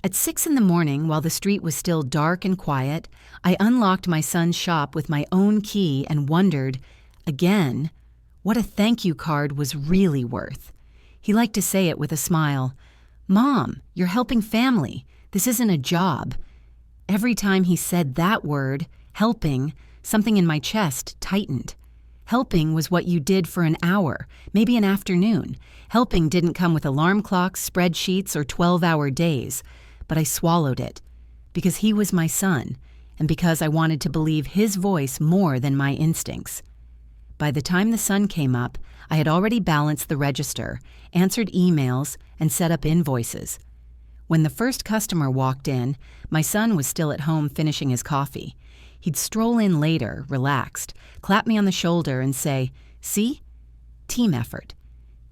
At 6 in the morning, while the street was still dark and quiet, I unlocked my son's shop with my own key and wondered, again, what a thank you card was really worth. He liked to say it with a smile. "Mom, you're helping family. This isn't a job." Every time he said that word, helping, something in my chest tightened. Helping was what you did for an hour, maybe an afternoon. Helping didn't come with alarm clocks, spreadsheets, or 12-hour days. But I swallowed it, because he was my son, and because I wanted to believe his voice more than my instincts. By the time the sun came up, I had already balanced the register, answered emails, and set up invoices. When the first customer walked in, my son was still at home finishing his coffee. He'd stroll in later, relaxed, clap me on the shoulder and say, "See? Team effort.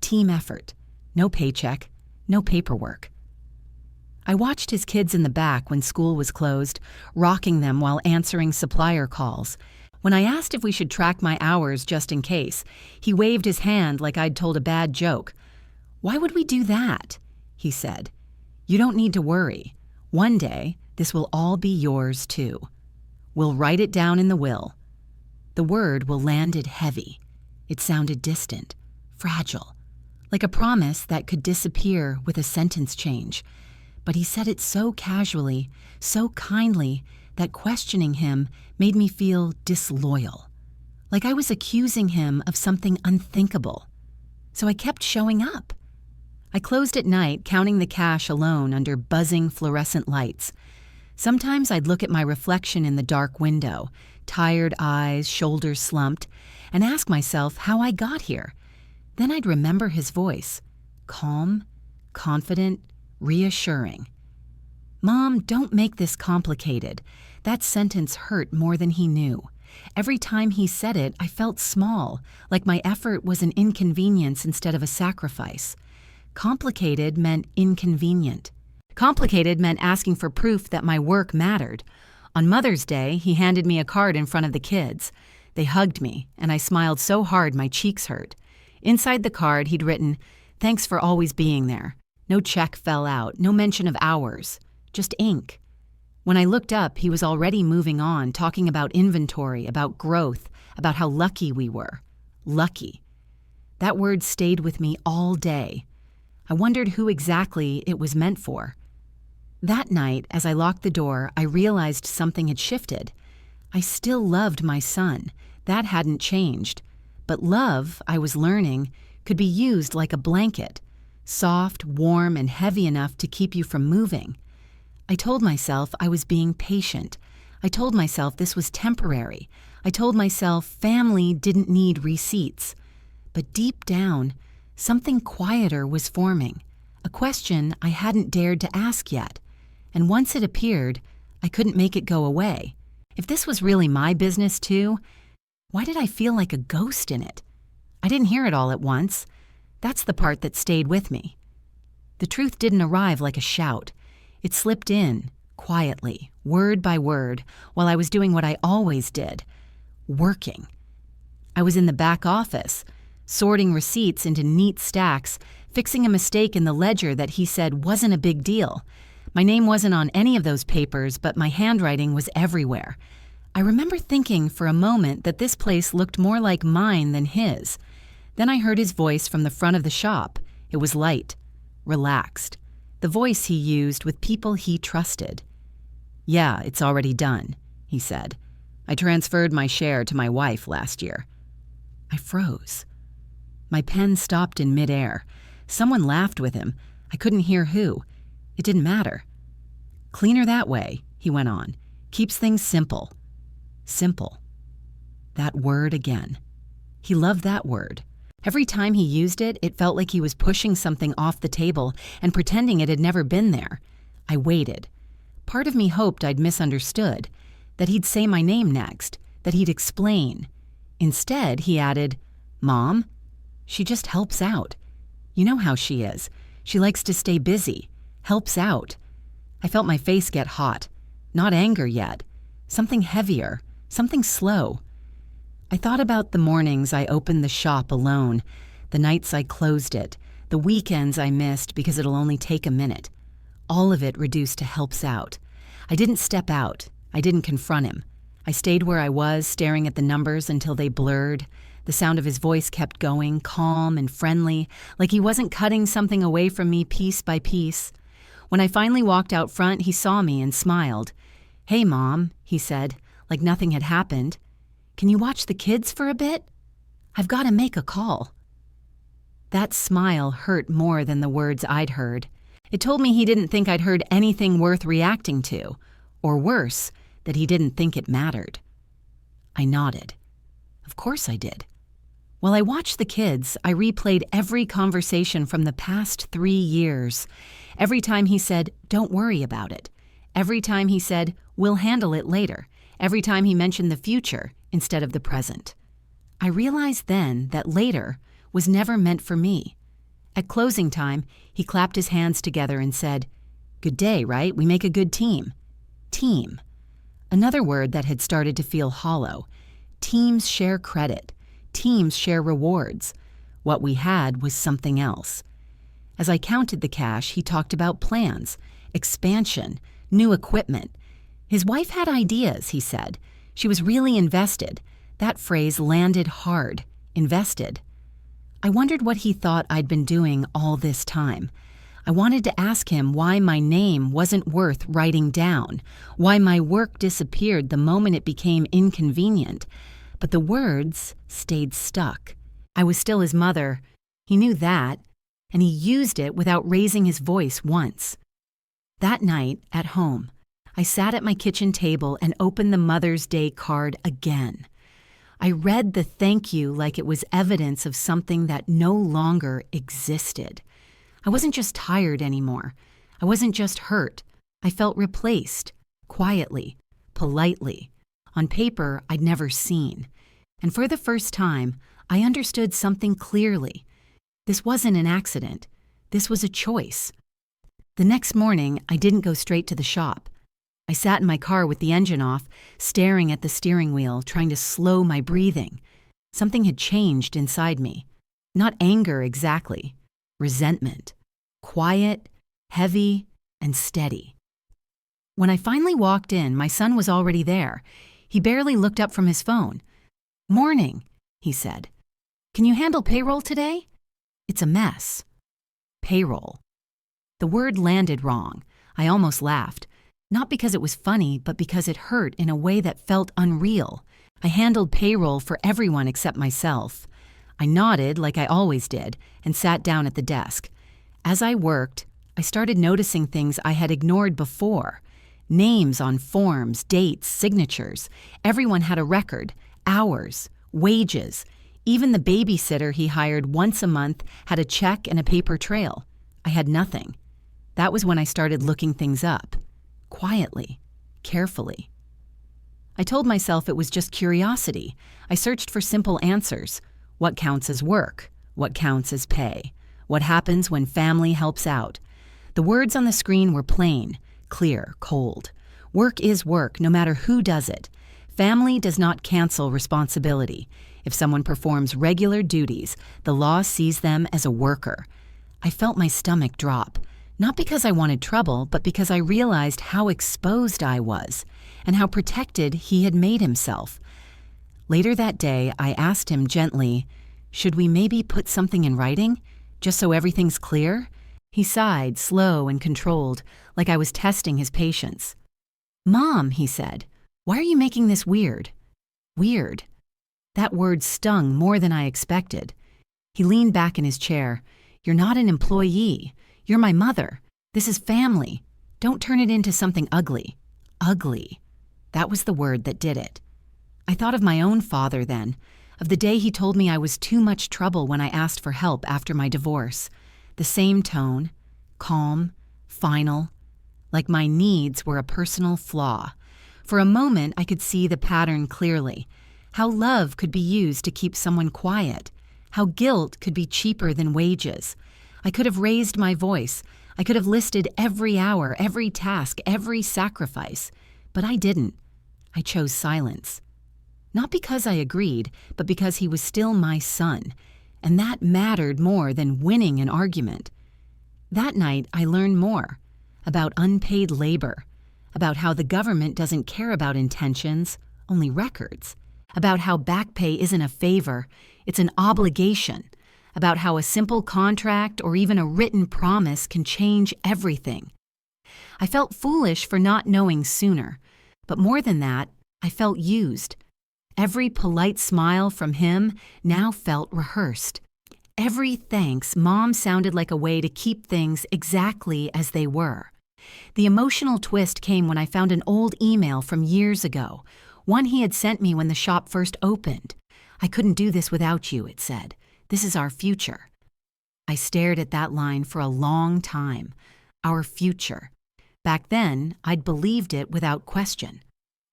Team effort. No paycheck, no paperwork." I watched his kids in the back when school was closed, rocking them while answering supplier calls. When I asked if we should track my hours just in case, he waved his hand like I'd told a bad joke. "Why would we do that?" he said. "You don't need to worry. One day, this will all be yours too. We'll write it down in the will." The word "will" landed heavy. It sounded distant, fragile, like a promise that could disappear with a sentence change. But he said it so casually, so kindly, that questioning him made me feel disloyal, like I was accusing him of something unthinkable. So I kept showing up. I closed at night, counting the cash alone under buzzing fluorescent lights. Sometimes I'd look at my reflection in the dark window, tired eyes, shoulders slumped, and ask myself how I got here. Then I'd remember his voice, calm, confident, reassuring. "Mom, don't make this complicated." That sentence hurt more than he knew. Every time he said it, I felt small, like my effort was an inconvenience instead of a sacrifice. Complicated meant inconvenient. Complicated meant asking for proof that my work mattered. On Mother's Day, he handed me a card in front of the kids. They hugged me, and I smiled so hard my cheeks hurt. Inside the card, he'd written, "Thanks for always being there." No check fell out, no mention of hours, just ink. When I looked up, he was already moving on, talking about inventory, about growth, about how lucky we were. Lucky. That word stayed with me all day. I wondered who exactly it was meant for. That night, as I locked the door, I realized something had shifted. I still loved my son. That hadn't changed. But love, I was learning, could be used like a blanket. Soft, warm, and heavy enough to keep you from moving. I told myself I was being patient. I told myself this was temporary. I told myself family didn't need receipts. But deep down, something quieter was forming, a question I hadn't dared to ask yet. And once it appeared, I couldn't make it go away. If this was really my business too, why did I feel like a ghost in it? I didn't hear it all at once. That's the part that stayed with me. The truth didn't arrive like a shout. It slipped in, quietly, word by word, while I was doing what I always did, working. I was in the back office, sorting receipts into neat stacks, fixing a mistake in the ledger that he said wasn't a big deal. My name wasn't on any of those papers, but my handwriting was everywhere. I remember thinking for a moment that this place looked more like mine than his. Then I heard his voice from the front of the shop. It was light, relaxed, the voice he used with people he trusted. "Yeah, it's already done," he said. "I transferred my share to my wife last year." I froze. My pen stopped in midair. Someone laughed with him. I couldn't hear who. It didn't matter. "Cleaner that way," he went on. "Keeps things simple." Simple. That word again. He loved that word. Every time he used it, it felt like he was pushing something off the table and pretending it had never been there. I waited. Part of me hoped I'd misunderstood, that he'd say my name next, that he'd explain. Instead, he added, "Mom, she just helps out. You know how she is. She likes to stay busy. Helps out." I felt my face get hot. Not anger yet. Something heavier. Something slow. I thought about the mornings I opened the shop alone, the nights I closed it, the weekends I missed because it'll only take a minute. all of it reduced to helps out. I didn't step out. I didn't confront him. I stayed where I was, staring at the numbers until they blurred. The sound of his voice kept going, calm and friendly, like he wasn't cutting something away from me piece by piece. When I finally walked out front, he saw me and smiled. "Hey, Mom," he said, like nothing had happened. "Can you watch the kids for a bit? I've got to make a call." That smile hurt more than the words I'd heard. It told me he didn't think I'd heard anything worth reacting to, or worse, that he didn't think it mattered. I nodded. Of course I did. While I watched the kids, I replayed every conversation from the past 3 years. Every time he said, "Don't worry about it." Every time he said, "We'll handle it later." Every time he mentioned the future instead of the present. I realized then that later was never meant for me. At closing time, he clapped his hands together and said, "Good day, right? We make a good team." Team. Another word that had started to feel hollow. Teams share credit. Teams share rewards. What we had was something else. As I counted the cash, he talked about plans, expansion, new equipment. His wife had ideas, he said. She was really invested. That phrase landed hard. Invested. I wondered what he thought I'd been doing all this time. I wanted to ask him why my name wasn't worth writing down, why my work disappeared the moment it became inconvenient. But the words stayed stuck. I was still his mother. He knew that, and he used it without raising his voice once. That night, at home, I sat at my kitchen table and opened the Mother's Day card again. I read the thank you like it was evidence of something that no longer existed. I wasn't just tired anymore. I wasn't just hurt. I felt replaced, quietly, politely, on paper I'd never seen. And for the first time, I understood something clearly. This wasn't an accident. This was a choice. The next morning, I didn't go straight to the shop. I sat in my car with the engine off, staring at the steering wheel, trying to slow my breathing. Something had changed inside me. Not anger exactly. Resentment. Quiet, heavy, and steady. When I finally walked in, my son was already there. He barely looked up from his phone. "Morning," he said. "Can you handle payroll today? It's a mess." Payroll. The word landed wrong. I almost laughed. Not because it was funny, but because it hurt in a way that felt unreal. I handled payroll for everyone except myself. I nodded like I always did and sat down at the desk. As I worked, I started noticing things I had ignored before. Names on forms, dates, signatures. Everyone had a record, hours, wages. Even the babysitter he hired once a month had a check and a paper trail. I had nothing. That was when I started looking things up. Quietly, carefully. I told myself it was just curiosity. I searched for simple answers. What counts as work? What counts as pay? What happens when family helps out? The words on the screen were plain, clear, cold. Work is work, no matter who does it. Family does not cancel responsibility. If someone performs regular duties, the law sees them as a worker. I felt my stomach drop. Not because I wanted trouble, but because I realized how exposed I was and how protected he had made himself. Later that day, I asked him gently, "Should we maybe put something in writing, just so everything's clear?" He sighed, slow and controlled, like I was testing his patience. "Mom," he said, "why are you making this weird?" Weird. That word stung more than I expected. He leaned back in his chair. "You're not an employee. You're my mother. This is family. Don't turn it into something ugly." Ugly. That was the word that did it. I thought of my own father then, of the day he told me I was too much trouble when I asked for help after my divorce. The same tone, calm, final, like my needs were a personal flaw. For a moment, I could see the pattern clearly. How love could be used to keep someone quiet. How guilt could be cheaper than wages. I could have raised my voice. I could have listed every hour, every task, every sacrifice. But I didn't. I chose silence. Not because I agreed, but because he was still my son. And that mattered more than winning an argument. That night, I learned more. about unpaid labor, about how the government doesn't care about intentions, only records, about how back pay isn't a favor, it's an obligation, about how a simple contract or even a written promise can change everything. I felt foolish for not knowing sooner, but more than that, I felt used. Every polite smile from him now felt rehearsed. Every thanks Mom sounded like a way to keep things exactly as they were. The emotional twist came when I found an old email from years ago, one he had sent me when the shop first opened. "I couldn't do this without you," it said. "This is our future." I stared at that line for a long time. Our future. Back then, I'd believed it without question.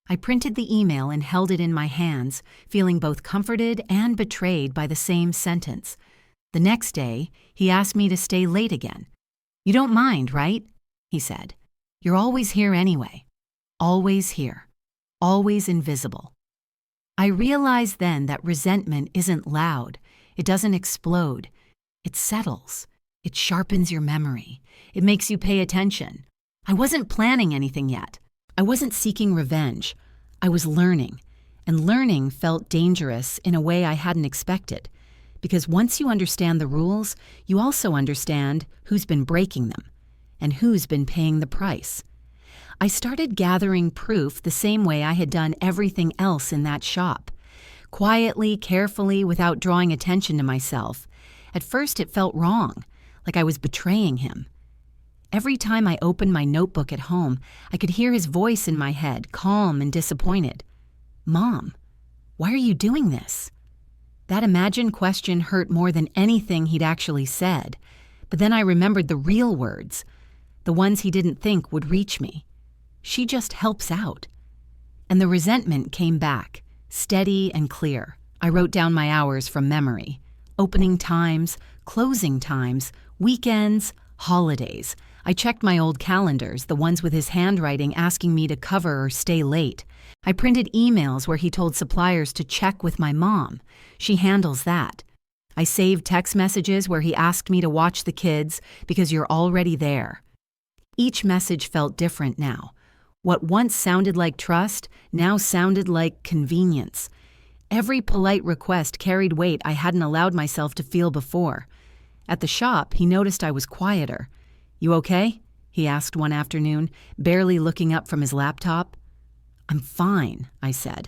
I printed the email and held it in my hands, feeling both comforted and betrayed by the same sentence. The next day, he asked me to stay late again. "You don't mind, right?" he said. "You're always here anyway. Always here. Always invisible." I realized then that resentment isn't loud. It doesn't explode. It settles. It sharpens your memory. It makes you pay attention. I wasn't planning anything yet. I wasn't seeking revenge. I was learning. And learning felt dangerous in a way I hadn't expected. Because once you understand the rules, you also understand who's been breaking them and who's been paying the price. I started gathering proof the same way I had done everything else in that shop. Quietly, carefully, without drawing attention to myself. At first it felt wrong, like I was betraying him. Every time I opened my notebook at home, I could hear his voice in my head, calm and disappointed. "Mom, why are you doing this?" That imagined question hurt more than anything he'd actually said. But then I remembered the real words, the ones he didn't think would reach me. "She just helps out." And the resentment came back, steady and clear. I wrote down my hours from memory. Opening times, closing times, weekends, holidays. I checked my old calendars, the ones with his handwriting asking me to cover or stay late. I printed emails where he told suppliers to check with my mom. She handles that. I saved text messages where he asked me to watch the kids because you're already there. Each message felt different now. What once sounded like trust now sounded like convenience. Every polite request carried weight I hadn't allowed myself to feel before. At the shop, he noticed I was quieter. "You okay?" he asked one afternoon, barely looking up from his laptop. "I'm fine," I said.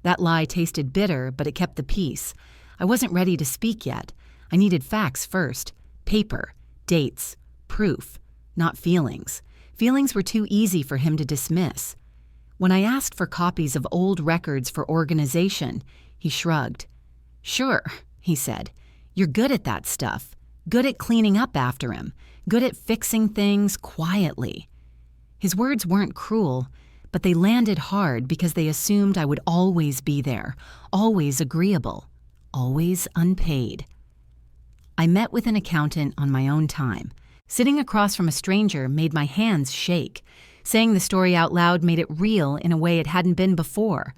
That lie tasted bitter, but it kept the peace. I wasn't ready to speak yet. I needed facts first. Paper, dates, proof, not feelings. Feelings were too easy for him to dismiss. When I asked for copies of old records for organization, he shrugged. "Sure," he said. "You're good at that stuff. Good at cleaning up after him. Good at fixing things quietly." His words weren't cruel, but they landed hard because they assumed I would always be there, always agreeable, always unpaid. I met with an accountant on my own time. Sitting across from a stranger made my hands shake. Saying the story out loud made it real in a way it hadn't been before.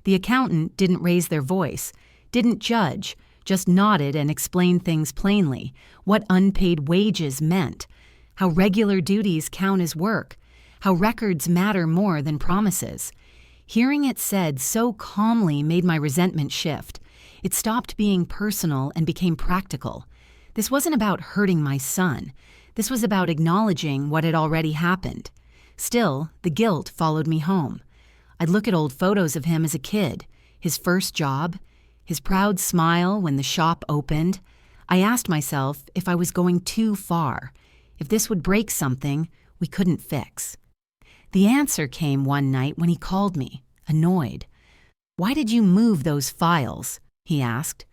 The accountant didn't raise their voice, didn't judge, just nodded and explained things plainly, what unpaid wages meant, how regular duties count as work, how records matter more than promises. Hearing it said so calmly made my resentment shift. It stopped being personal and became practical. This wasn't about hurting my son. This was about acknowledging what had already happened. Still, the guilt followed me home. I'd look at old photos of him as a kid, his first job, his proud smile when the shop opened. I asked myself if I was going too far, if this would break something we couldn't fix. The answer came one night when he called me, annoyed. "Why did you move those files?" he asked.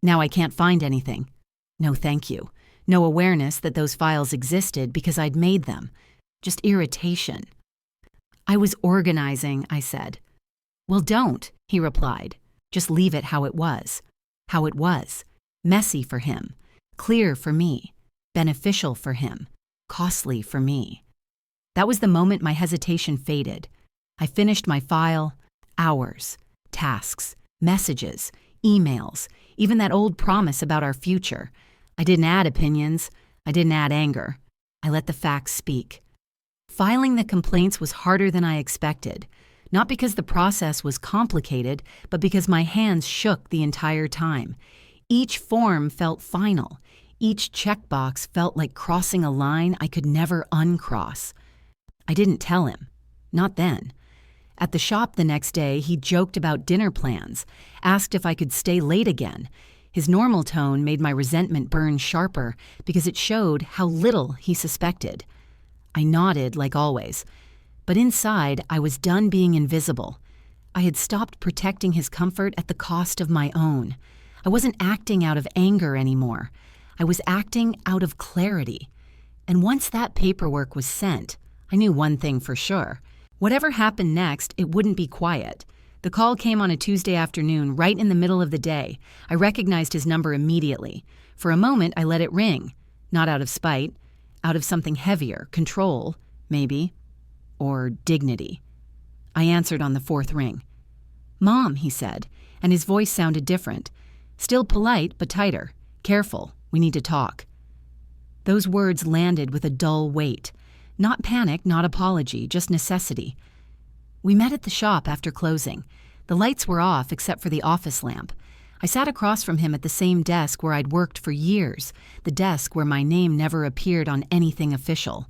"Now I can't find anything." No thank you. No awareness that those files existed because I'd made them. Just irritation. "I was organizing," I said. "Well, don't," he replied. "Just leave it how it was." How it was. Messy for him. Clear for me. Beneficial for him. Costly for me. That was the moment my hesitation faded. I finished my file. Hours. Tasks. Messages. Emails. Even that old promise about our future. I didn't add opinions. I didn't add anger. I let the facts speak. Filing the complaints was harder than I expected, not because the process was complicated, but because my hands shook the entire time. Each form felt final. Each checkbox felt like crossing a line I could never uncross. I didn't tell him. Not then. At the shop the next day, he joked about dinner plans, asked if I could stay late again. His normal tone made my resentment burn sharper because it showed how little he suspected. I nodded like always, but inside I was done being invisible. I had stopped protecting his comfort at the cost of my own. I wasn't acting out of anger anymore. I was acting out of clarity. And once that paperwork was sent, I knew one thing for sure. Whatever happened next, it wouldn't be quiet. The call came on a Tuesday afternoon, right in the middle of the day. I recognized his number immediately. For a moment, I let it ring. Not out of spite, out of something heavier, control, maybe, or dignity. I answered on the fourth ring. "Mom," he said, and his voice sounded different. Still polite, but tighter. "Careful, we need to talk." Those words landed with a dull weight. Not panic, not apology, just necessity. We met at the shop after closing. The lights were off except for the office lamp. I sat across from him at the same desk where I'd worked for years, the desk where my name never appeared on anything official.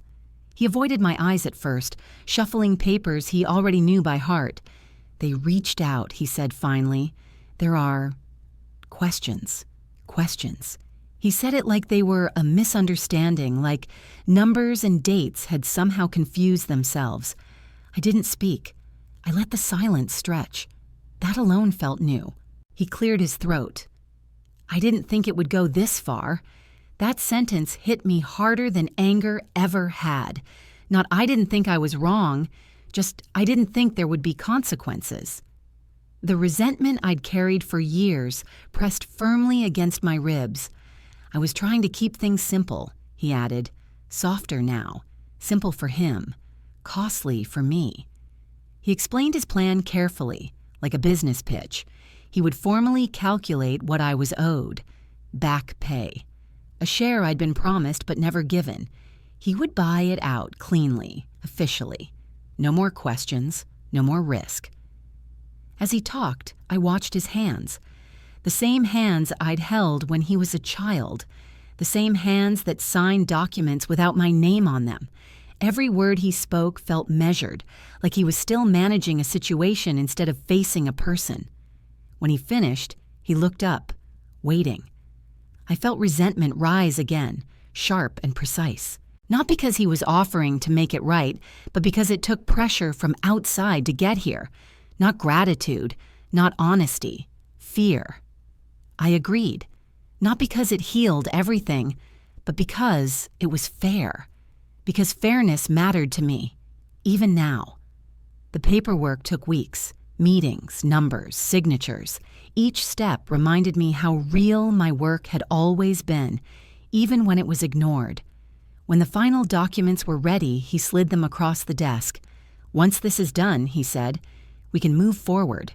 He avoided my eyes at first, shuffling papers he already knew by heart. "They reached out," he said finally. "There are questions. He said it like they were a misunderstanding, like numbers and dates had somehow confused themselves. I didn't speak. I let the silence stretch. That alone felt new. He cleared his throat. "I didn't think it would go this far." That sentence hit me harder than anger ever had. Not I didn't think I was wrong, just I didn't think there would be consequences. The resentment I'd carried for years pressed firmly against my ribs. "I was trying to keep things simple," he added. "Softer now. Simple for him. Costly for me." He explained his plan carefully, like a business pitch. He would formally calculate what I was owed. Back pay. A share I'd been promised but never given. He would buy it out cleanly, officially. No more questions, no more risk. As he talked, I watched his hands. The same hands I'd held when he was a child. The same hands that signed documents without my name on them. Every word he spoke felt measured, like he was still managing a situation instead of facing a person. When he finished, he looked up, waiting. I felt resentment rise again, sharp and precise. Not because he was offering to make it right, but because it took pressure from outside to get here. Not gratitude, not honesty, fear. I agreed. Not because it healed everything, but because it was fair. Because fairness mattered to me, even now. The paperwork took weeks. Meetings, numbers, signatures. Each step reminded me how real my work had always been, even when it was ignored. When the final documents were ready, he slid them across the desk. "Once this is done," he said, "we can move forward."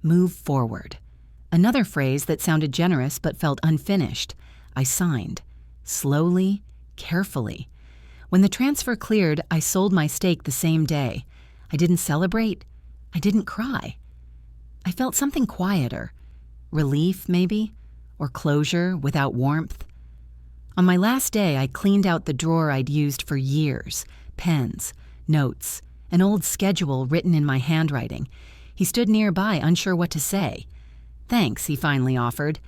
Move forward. Another phrase that sounded generous but felt unfinished. I signed. Slowly, carefully. When the transfer cleared, I sold my stake the same day. I didn't celebrate. I didn't cry. I felt something quieter. Relief, maybe? Or closure without warmth. On my last day, I cleaned out the drawer I'd used for years. Pens, notes, an old schedule written in my handwriting. He stood nearby, unsure what to say. "Thanks," he finally offered.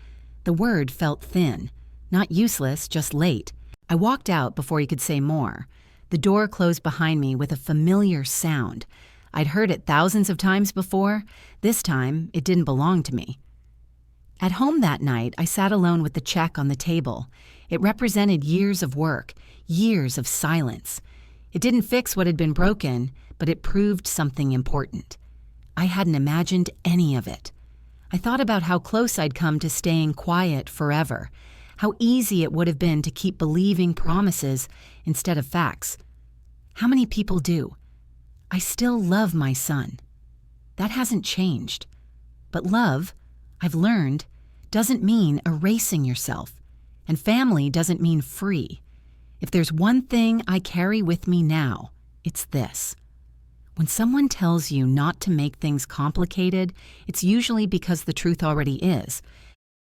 The word felt thin. Not useless, just late. I walked out before he could say more. The door closed behind me with a familiar sound. I'd heard it thousands of times before. This time, it didn't belong to me. At home that night, I sat alone with the check on the table. It represented years of work, years of silence. It didn't fix what had been broken, but it proved something important. I hadn't imagined any of it. I thought about how close I'd come to staying quiet forever, how easy it would have been to keep believing promises instead of facts. How many people do? I still love my son. That hasn't changed. But love, I've learned, doesn't mean erasing yourself. And family doesn't mean free. If there's one thing I carry with me now, It's this. When someone tells you not to make things complicated, it's usually because the truth already is.